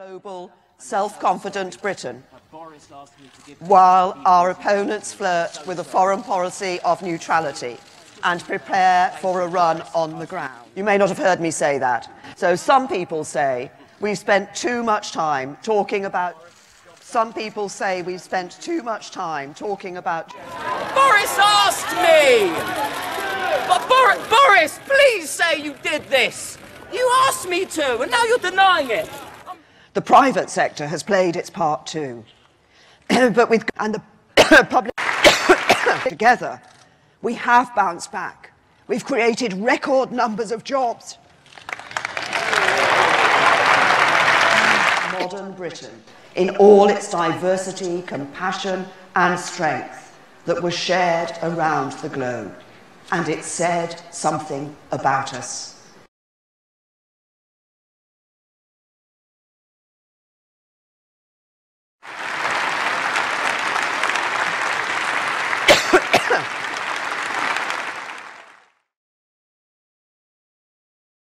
global, self-confident Britain, while our opponents flirt with a foreign policy of neutrality and prepare for a run on the ground. You may not have heard me say that. So some people say we've spent too much time talking about... Some people say we've spent too much time talking about... Boris asked me! But Boris, please say you did this! You asked me to, and now you're denying it! The private sector has played its part too. But with... and the public... together, we have bounced back. We've created record numbers of jobs. Modern Britain, in all its diversity, compassion and strength that was shared around the globe. And it said something about us.